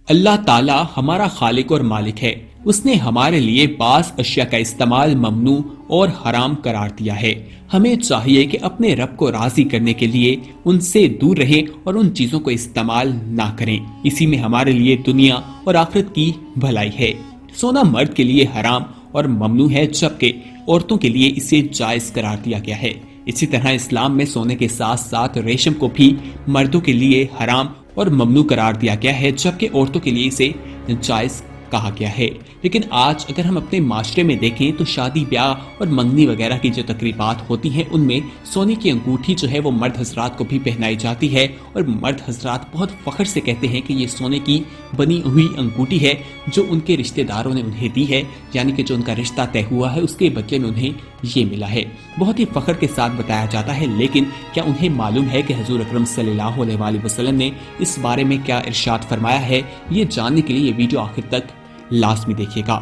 اللہ تعالیٰ ہمارا خالق اور مالک ہے۔ اس نے ہمارے لیے بعض اشیاء کا استعمال ممنوع اور حرام قرار دیا ہے۔ ہمیں چاہیے کہ اپنے رب کو راضی کرنے کے لیے ان سے دور رہیں اور ان چیزوں کو استعمال نہ کریں۔ اسی میں ہمارے لیے دنیا اور آخرت کی بھلائی ہے۔ سونا مرد کے لیے حرام اور ممنوع ہے، جبکہ عورتوں کے لیے اسے جائز قرار دیا گیا ہے۔ اسی طرح اسلام میں سونے کے ساتھ ساتھ ریشم کو بھی مردوں کے لیے حرام اور ممنوع قرار دیا گیا ہے، جبکہ عورتوں کے لیے اسے جائز کہا گیا ہے۔ لیکن آج اگر ہم اپنے معاشرے میں دیکھیں تو شادی بیاہ اور منگنی وغیرہ کی جو تقریبات ہوتی ہیں ان میں سونے کی انگوٹھی جو ہے وہ مرد حضرات کو بھی پہنائی جاتی ہے، اور مرد حضرات بہت فخر سے کہتے ہیں کہ یہ سونے کی بنی ہوئی انگوٹھی ہے جو ان کے رشتہ داروں نے انہیں دی ہے، یعنی کہ جو ان کا رشتہ طے ہوا ہے اس کے بدلے میں انہیں یہ ملا ہے۔ بہت ہی فخر کے ساتھ بتایا جاتا ہے، لیکن کیا انہیں معلوم ہے کہ حضور اکرم صلی اللہ علیہ وآلہ وسلم نے اس بارے میں کیا ارشاد فرمایا ہے؟ یہ جاننے کے لیے یہ ویڈیو آخر تک لازمی دیکھیے گا۔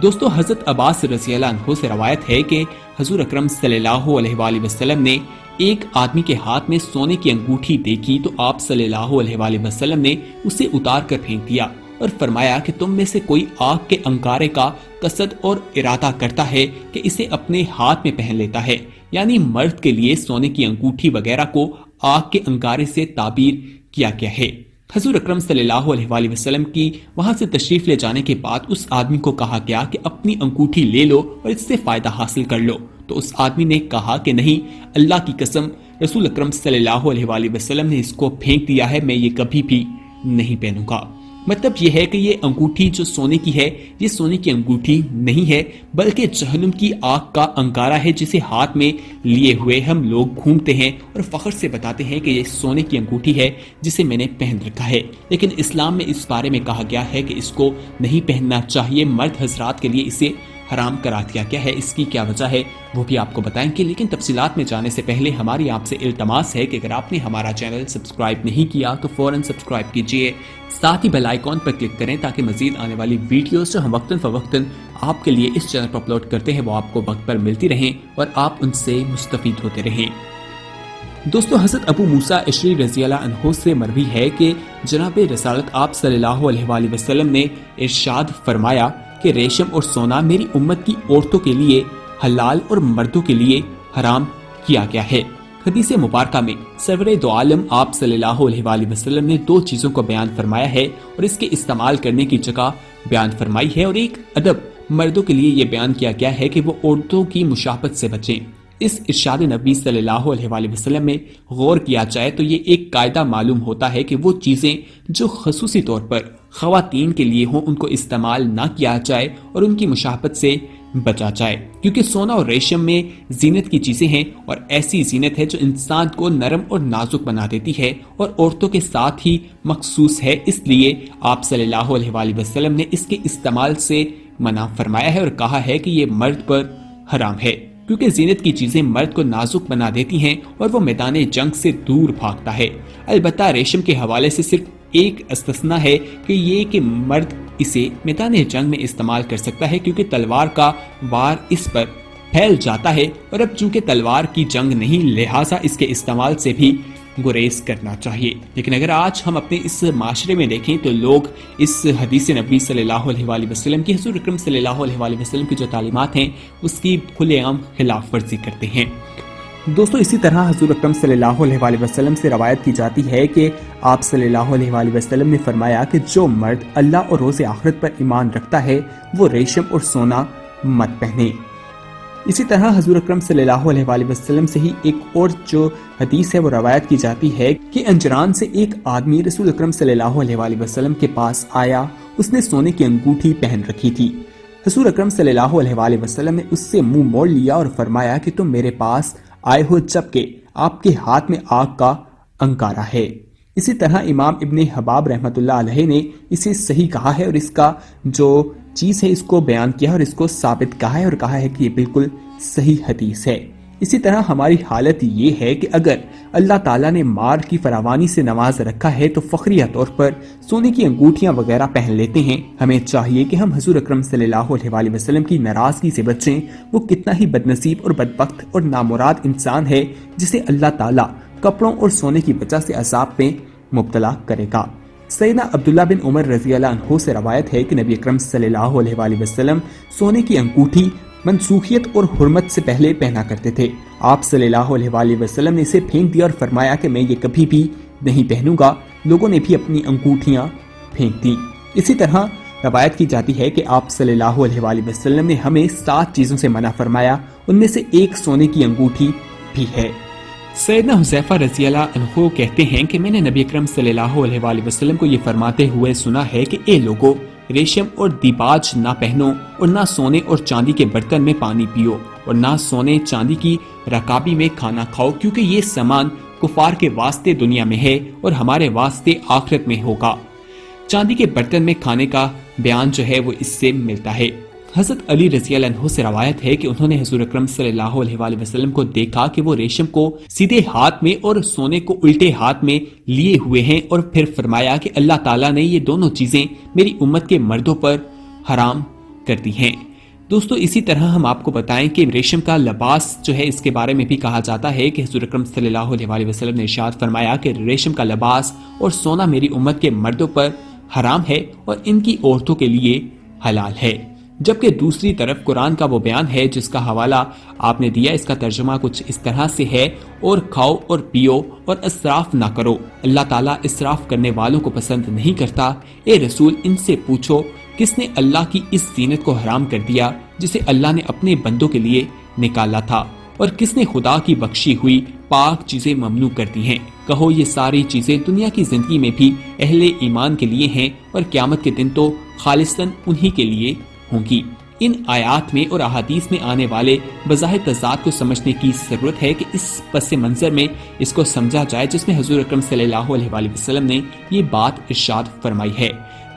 دوستو، حضرت عباس رضی اللہ عنہ سے روایت ہے کہ حضور اکرم صلی اللہ علیہ وآلہ وسلم نے ایک آدمی کے ہاتھ میں سونے کی انگوٹھی دیکھی تو آپ صلی اللہ علیہ وآلہ وسلم نے اسے اتار کر پھینک دیا اور فرمایا کہ تم میں سے کوئی آگ کے انگارے کا قصد اور ارادہ کرتا ہے کہ اسے اپنے ہاتھ میں پہن لیتا ہے، یعنی مرد کے لیے سونے کی انگوٹھی وغیرہ کو آگ کے انگارے سے تعبیر کیا گیا ہے۔ حضور اکرم صلی اللہ علیہ وآلہ وسلم کی وہاں سے تشریف لے جانے کے بعد اس آدمی کو کہا گیا کہ اپنی انگوٹھی لے لو اور اس سے فائدہ حاصل کر لو، تو اس آدمی نے کہا کہ نہیں، اللہ کی قسم، رسول اکرم صلی اللہ علیہ وآلہ وسلم نے اس کو پھینک دیا ہے، میں یہ کبھی بھی نہیں پہنوں گا۔ مطلب یہ ہے کہ یہ انگوٹھی جو سونے کی ہے یہ سونے کی انگوٹھی نہیں ہے، بلکہ جہنم کی آگ کا انگارہ ہے، جسے ہاتھ میں لیے ہوئے ہم لوگ گھومتے ہیں اور فخر سے بتاتے ہیں کہ یہ سونے کی انگوٹھی ہے جسے میں نے پہن رکھا ہے۔ لیکن اسلام میں اس بارے میں کہا گیا ہے کہ اس کو نہیں پہننا چاہیے، مرد حضرات کے لیے اسے حرام قرار دیا گیا ہے۔ اس کی کیا وجہ ہے وہ بھی آپ کو بتائیں گے، لیکن تفصیلات میں جانے سے پہلے ہماری آپ سے التماس ہے کہ اگر آپ نے ہمارا چینل سبسکرائب نہیں کیا تو فوراً سبسکرائب کیجئے، ساتھ ہی بیل آئیکن پر کلک کریں تاکہ مزید آنے والی ویڈیوز جو ہم وقتاً فوقتاً آپ کے لیے اس چینل پر اپلوڈ کرتے ہیں وہ آپ کو وقت پر ملتی رہیں اور آپ ان سے مستفید ہوتے رہیں۔ دوستو، حضرت ابو موسیٰ اشعری رضی اللہ عنہ سے مروی ہے کہ جناب رسالت آپ صلی اللہ علیہ وآلہ وسلم نے ارشاد فرمایا کہ ریشم اور سونا میری امت کی عورتوں کے لیے حلال اور مردوں کے لیے حرام کیا گیا ہے۔ حدیث مبارکہ میں سرور دو عالم آپ صلی اللہ علیہ وآلہ وسلم نے دو چیزوں کو بیان فرمایا ہے اور اس کے استعمال کرنے کی جگہ بیان فرمائی ہے، اور ایک ادب مردوں کے لیے یہ بیان کیا گیا ہے کہ وہ عورتوں کی مشابہت سے بچیں۔ اس ارشاد نبی صلی اللہ علیہ وآلہ وسلم میں غور کیا جائے تو یہ ایک قاعدہ معلوم ہوتا ہے کہ وہ چیزیں جو خصوصی طور پر خواتین کے لیے ہوں ان کو استعمال نہ کیا جائے اور ان کی مشابہت سے بچا جائے، کیونکہ سونا اور ریشم میں زینت کی چیزیں ہیں اور ایسی زینت ہے جو انسان کو نرم اور نازک بنا دیتی ہے اور عورتوں کے ساتھ ہی مخصوص ہے، اس لیے آپ صلی اللہ علیہ وآلہ وسلم نے اس کے استعمال سے منع فرمایا ہے اور کہا ہے کہ یہ مرد پر حرام ہے، کیونکہ زینت کی چیزیں مرد کو نازک بنا دیتی ہیں اور وہ میدان جنگ سے دور بھاگتا ہے۔ البتہ ریشم کے حوالے سے صرف ایک استثناء ہے کہ یہ کہ مرد اسے میدان جنگ میں استعمال کر سکتا ہے، کیونکہ تلوار کا وار اس پر پھیل جاتا ہے، اور اب چونکہ تلوار کی جنگ نہیں لہٰذا اس کے استعمال سے بھی گریز کرنا چاہیے۔ لیکن اگر آج ہم اپنے اس معاشرے میں دیکھیں تو لوگ اس حدیث نبی صلی اللہ علیہ وآلہ وسلم کی، حضور اکرم صلی اللہ علیہ وآلہ وسلم کی جو تعلیمات ہیں اس کی کھلے عام خلاف ورزی کرتے ہیں۔ دوستو، اسی طرح حضور اکرم صلی اللہ علیہ وآلہ وسلم سے روایت کی جاتی ہے کہ آپ صلی اللہ علیہ وآلہ وسلم نے فرمایا کہ جو مرد اللہ اور روز آخرت پر ایمان رکھتا ہے وہ ریشم اور سونا مت پہنے۔ اسی طرح حضور اکرم صلی اللہ علیہ وآلہ وسلم سے ہی ایک اور جو حدیث ہے وہ روایت کی جاتی ہے کہ انجران سے ایک آدمی رسول اکرم صلی اللہ علیہ وآلہ وسلم کے پاس آیا، اس نے سونے کی انگوٹھی پہن رکھی تھی۔ حضور اکرم صلی اللہ علیہ وآلہ وسلم نے اس سے منہ موڑ لیا اور فرمایا کہ تم میرے پاس آئے ہو جبکہ آپ کے ہاتھ میں آگ کا انگارہ ہے۔ اسی طرح امام ابن حباب رحمۃ اللہ علیہ نے اسے صحیح کہا ہے اور اس کا جو چیز ہے اس کو بیان کیا اور اس کو ثابت کہا ہے اور کہا ہے کہ یہ بالکل صحیح حدیث ہے۔ اسی طرح ہماری حالت یہ ہے کہ اگر اللہ تعالیٰ نے مال کی فراوانی سے نواز رکھا ہے تو فخریہ طور پر سونے کی انگوٹھیاں وغیرہ پہن لیتے ہیں۔ ہمیں چاہیے کہ ہم حضور اکرم صلی اللہ علیہ وآلہ وسلم کی ناراضگی سے بچیں۔ وہ کتنا ہی بدنصیب اور بدبخت اور نامراد انسان ہے جسے اللہ تعالیٰ کپڑوں اور سونے کی وجہ سے عذاب میں مبتلا کرے گا۔ سیدنا عبداللہ بن عمر رضی اللہ عنہ سے روایت ہے کہ نبی اکرم صلی اللہ علیہ وآلہ وسلم سونے کی انگوٹھی منسوخیت اور حرمت سے پہلے پہنا کرتے تھے۔ آپ صلی اللہ علیہ وآلہ وسلم نے اسے پھینک دیا اور فرمایا کہ میں یہ کبھی بھی نہیں پہنوں گا۔ لوگوں نے بھی اپنی انگوٹھیاں پھینک دیں۔ اسی طرح روایت کی جاتی ہے کہ آپ صلی اللہ علیہ وآلہ وسلم نے ہمیں 7 چیزوں سے منع فرمایا، ان میں سے ایک سونے کی انگوٹھی بھی ہے۔ سیدنا حذیفہ رضی اللہ عنہ کہتے ہیں کہ میں نے نبی اکرم صلی اللہ علیہ وآلہ وسلم کو یہ فرماتے ہوئے سنا ہے کہ اے لوگو، ریشم اور دیباج نہ پہنو اور نہ سونے اور چاندی کے برتن میں پانی پیو اور نہ سونے چاندی کی رکابی میں کھانا کھاؤ، کیونکہ یہ سامان کفار کے واسطے دنیا میں ہے اور ہمارے واسطے آخرت میں ہوگا۔ چاندی کے برتن میں کھانے کا بیان جو ہے وہ اس سے ملتا ہے۔ حضرت علی رضی اللہ عنہ سے روایت ہے کہ انہوں نے حضور اکرم صلی اللہ علیہ وآلہ وسلم کو دیکھا کہ وہ ریشم کو سیدھے ہاتھ میں اور سونے کو الٹے ہاتھ میں لیے ہوئے ہیں، اور پھر فرمایا کہ اللہ تعالیٰ نے یہ دونوں چیزیں میری امت کے مردوں پر حرام کر دی ہیں۔ دوستو، اسی طرح ہم آپ کو بتائیں کہ ریشم کا لباس جو ہے اس کے بارے میں بھی کہا جاتا ہے کہ حضور اکرم صلی اللہ علیہ وآلہ وسلم نے ارشاد فرمایا کہ ریشم کا لباس اور سونا میری امت کے مردوں پر حرام ہے اور ان کی عورتوں کے لیے حلال ہے۔ جبکہ دوسری طرف قرآن کا وہ بیان ہے جس کا حوالہ آپ نے دیا، اس کا ترجمہ کچھ اس طرح سے ہے، اور کھاؤ اور پیو اور اسراف نہ کرو، اللہ تعالیٰ اسراف کرنے والوں کو پسند نہیں کرتا۔ اے رسول، ان سے پوچھو کس نے اللہ کی اس زینت کو حرام کر دیا جسے اللہ نے اپنے بندوں کے لیے نکالا تھا، اور کس نے خدا کی بخشی ہوئی پاک چیزیں ممنوع کر دی ہیں؟ کہو یہ ساری چیزیں دنیا کی زندگی میں بھی اہل ایمان کے لیے ہیں اور قیامت کے دن تو خالصاً انہی کے لیے ہوں گی۔ ان آیات میں اور احادیث میں آنے والے بظاہر تضاد کو سمجھنے کی ضرورت ہے کہ اس پس منظر میں اس کو سمجھا جائے جس میں حضور اکرم صلی اللہ علیہ وآلہ وسلم نے یہ بات ارشاد فرمائی ہے۔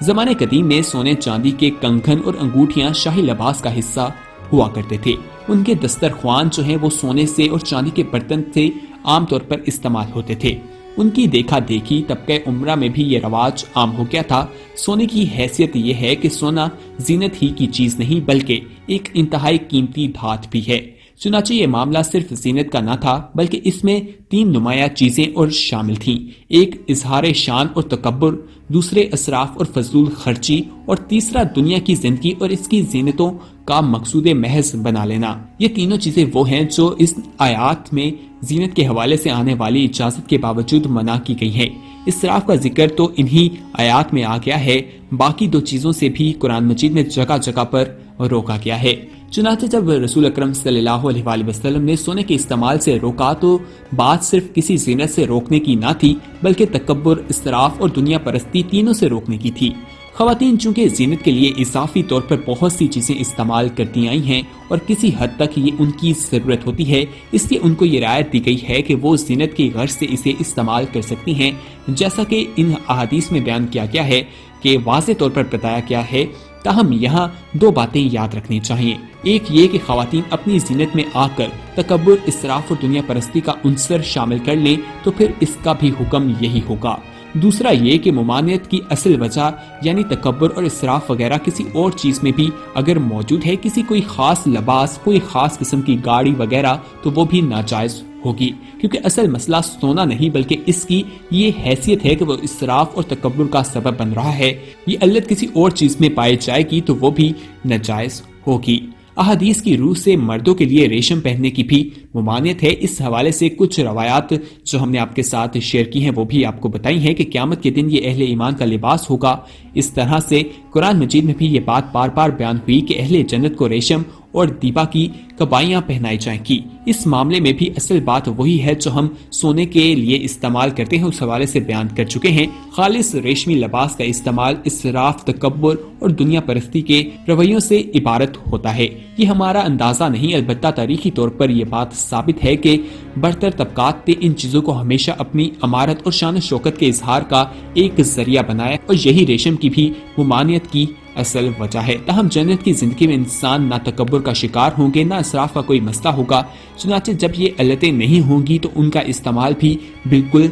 زمانے قدیم میں سونے چاندی کے کنگن اور انگوٹھیاں شاہی لباس کا حصہ ہوا کرتے تھے۔ ان کے دسترخوان جو ہیں وہ سونے سے اور چاندی کے برتن سے عام طور پر استعمال ہوتے تھے۔ ان کی دیکھا دیکھی طبقہ عمرہ میں بھی یہ رواج عام ہو گیا تھا۔ سونے کی حیثیت یہ ہے کہ سونا زینت ہی کی چیز نہیں بلکہ ایک انتہائی قیمتی دھات بھی ہے۔ چنانچہ یہ معاملہ صرف زینت کا نہ تھا بلکہ اس میں 3 نمایاں چیزیں اور شامل تھیں۔ ایک اظہار شان اور تکبر، دوسرے اسراف اور فضول خرچی، اور تیسرا دنیا کی زندگی اور اس کی زینتوں کا مقصود محض بنا لینا۔ یہ تینوں چیزیں وہ ہیں جو اس آیات میں زینت کے حوالے سے آنے والی اجازت کے باوجود منع کی گئی ہیں۔ اسراف کا ذکر تو انہی آیات میں آ گیا ہے، باقی 2 چیزوں سے بھی قرآن مجید میں جگہ جگہ پر روکا گیا ہے۔ چنانچہ جب رسول اکرم صلی اللہ علیہ وآلہ وسلم نے سونے کے استعمال سے روکا تو بات صرف کسی زینت سے روکنے کی نہ تھی بلکہ تکبر، اسراف اور دنیا پرستی تینوں سے روکنے کی تھی۔ خواتین چونکہ زینت کے لیے اضافی طور پر بہت سی چیزیں استعمال کرتی آئی ہیں اور کسی حد تک یہ ان کی ضرورت ہوتی ہے، اس لیے ان کو یہ رعایت دی گئی ہے کہ وہ زینت کی غرض سے اسے استعمال کر سکتی ہیں، جیسا کہ ان احادیث میں بیان کیا گیا ہے کہ واضح طور پر بتایا گیا ہے۔ تاہم یہاں 2 باتیں یاد رکھنی چاہیے۔ ایک یہ کہ خواتین اپنی زینت میں آ کر تکبر، اسراف اور دنیا پرستی کا عنصر شامل کر لیں تو پھر اس کا بھی حکم یہی ہوگا۔ دوسرا یہ کہ ممانعت کی اصل وجہ یعنی تکبر اور اسراف وغیرہ کسی اور چیز میں بھی اگر موجود ہے، کسی کوئی خاص لباس، کوئی خاص قسم کی گاڑی وغیرہ، تو وہ بھی ناجائز ہوگی، کیونکہ اصل مسئلہ سونا نہیں بلکہ اس کی یہ حیثیت ہے کہ وہ اسراف اور تکبر کا سبب بن رہا ہے۔ یہ علت کسی اور چیز میں پائی جائے گی تو وہ بھی ناجائز ہوگی۔ احادیث کی روح سے مردوں کے لیے ریشم پہننے کی بھی ممانعت ہے۔ اس حوالے سے کچھ روایات جو ہم نے آپ کے ساتھ شیئر کی ہیں وہ بھی آپ کو بتائی ہیں کہ قیامت کے دن یہ اہل ایمان کا لباس ہوگا۔ اس طرح سے قرآن مجید میں بھی یہ بات بار بار بیان ہوئی کہ اہل جنت کو ریشم اور دیبا کی قبائیاں پہنائی جائیں گی۔ اس معاملے میں بھی اصل بات وہی ہے جو ہم سونے کے لیے استعمال کرتے ہیں، اس حوالے سے بیان کر چکے ہیں۔ خالص ریشمی لباس کا استعمال اسراف، تکبر اور دنیا پرستی کے رویوں سے عبارت ہوتا ہے۔ یہ ہمارا اندازہ نہیں، البتہ تاریخی طور پر یہ بات ثابت ہے کہ برتر طبقات نے ان چیزوں کو ہمیشہ اپنی امارت اور شان و شوکت کے اظہار کا ایک ذریعہ بنایا، اور یہی ریشم کی بھی ممانعت کی اصل وجہ ہے۔ تاہم جنت کی زندگی میں انسان نہ تکبر کا شکار ہوں گے، نہ اسراف کا کوئی مسئلہ ہوگا۔ چنانچہ جب یہ علتیں نہیں ہوں گی تو ان کا استعمال بھی بالکل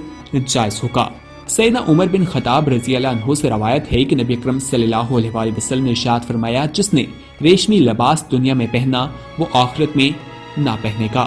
جائز ہوگا۔ سیدنا عمر بن خطاب رضی اللہ عنہ سے روایت ہے کہ نبی اکرم صلی اللہ علیہ وآلہ وسلم نے ارشاد فرمایا، جس نے ریشمی لباس دنیا میں پہنا وہ آخرت میں نہ پہنے گا۔